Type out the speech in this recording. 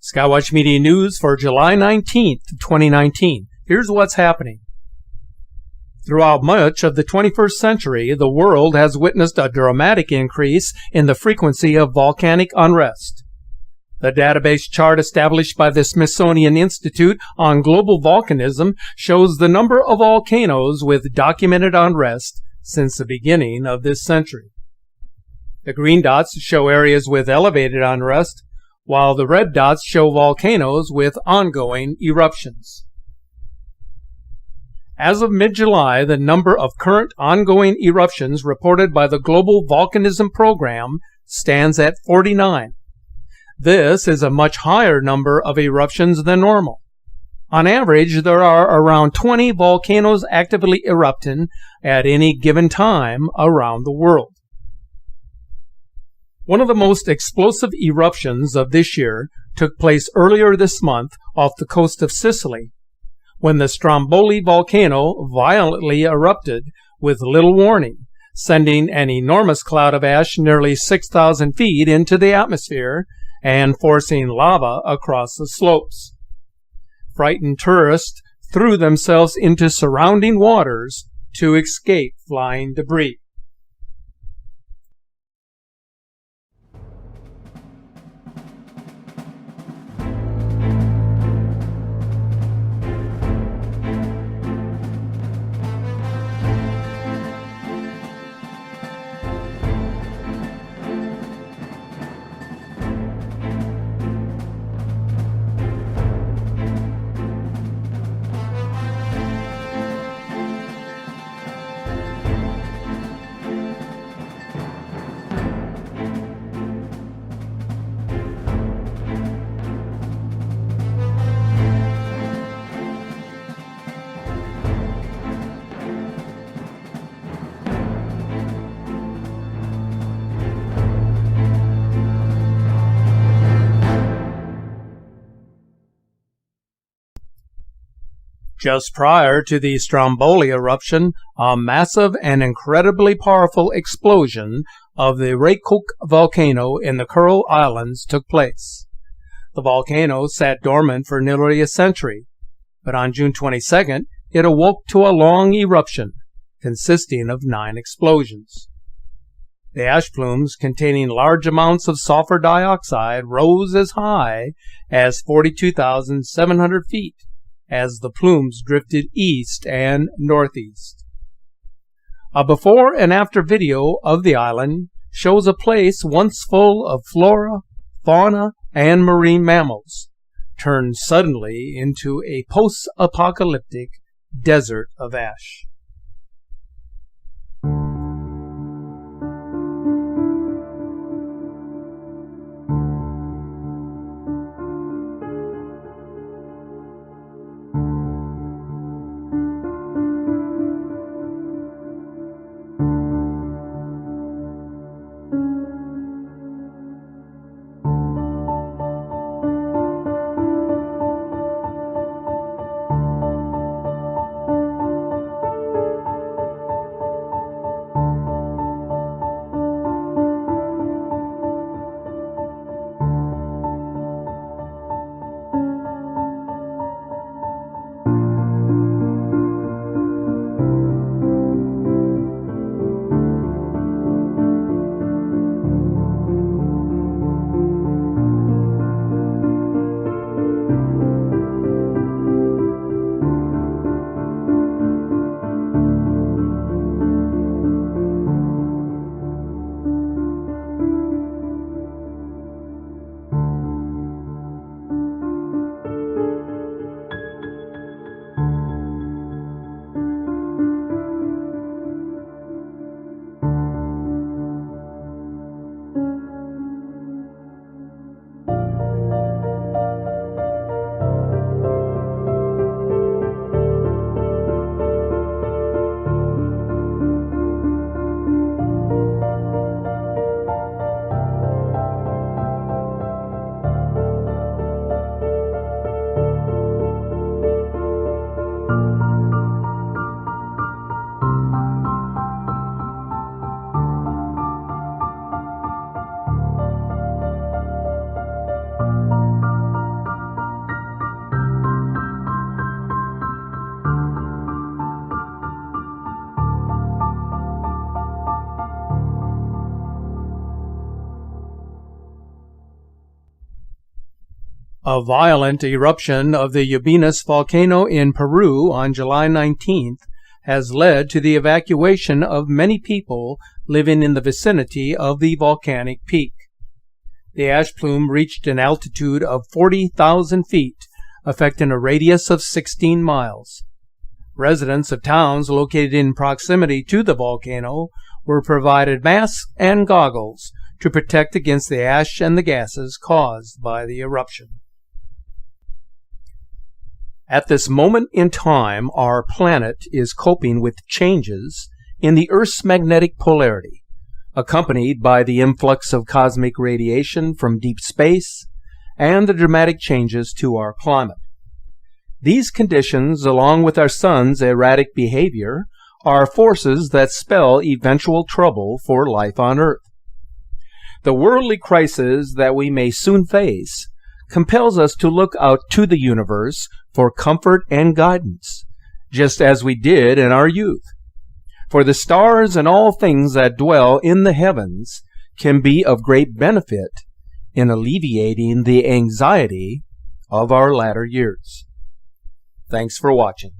Skywatch Media News for July 19th, 2019. Here's what's happening. Throughout much of the 21st century, the world has witnessed a dramatic increase in the frequency of volcanic unrest. The database chart established by the Smithsonian Institute on Global Volcanism shows the number of volcanoes with documented unrest since the beginning of this century. The green dots show areas with elevated unrest, while the red dots show volcanoes with ongoing eruptions. As of mid-July, the number of current ongoing eruptions reported by the Global Volcanism Program stands at 49. This is a much higher number of eruptions than normal. On average, there are around 20 volcanoes actively erupting at any given time around the world. One of the most explosive eruptions of this year took place earlier this month off the coast of Sicily, when the Stromboli volcano violently erupted with little warning, sending an enormous cloud of ash nearly 6,000 feet into the atmosphere and forcing lava across the slopes. Frightened tourists threw themselves into surrounding waters to escape flying debris. Just prior to the Stromboli eruption, a massive and incredibly powerful explosion of the Raikoke volcano in the Kuril Islands took place. The volcano sat dormant for nearly a century, but on June 22nd, it awoke to a long eruption consisting of 9 explosions. The ash plumes containing large amounts of sulfur dioxide rose as high as 42,700 feet. As the plumes drifted east and northeast. A before and after video of the island shows a place once full of flora, fauna, and marine mammals, turned suddenly into a post-apocalyptic desert of ash. A violent eruption of the Ubinas volcano in Peru on July 19th has led to the evacuation of many people living in the vicinity of the volcanic peak. The ash plume reached an altitude of 40,000 feet, affecting a radius of 16 miles. Residents of towns located in proximity to the volcano were provided masks and goggles to protect against the ash and the gases caused by the eruption. At this moment in time, our planet is coping with changes in the Earth's magnetic polarity, accompanied by the influx of cosmic radiation from deep space and the dramatic changes to our climate. These conditions, along with our sun's erratic behavior, are forces that spell eventual trouble for life on Earth. The worldly crisis that we may soon face compels us to look out to the universe for comfort and guidance, just as we did in our youth. For the stars and all things that dwell in the heavens can be of great benefit in alleviating the anxiety of our latter years. Thanks for watching.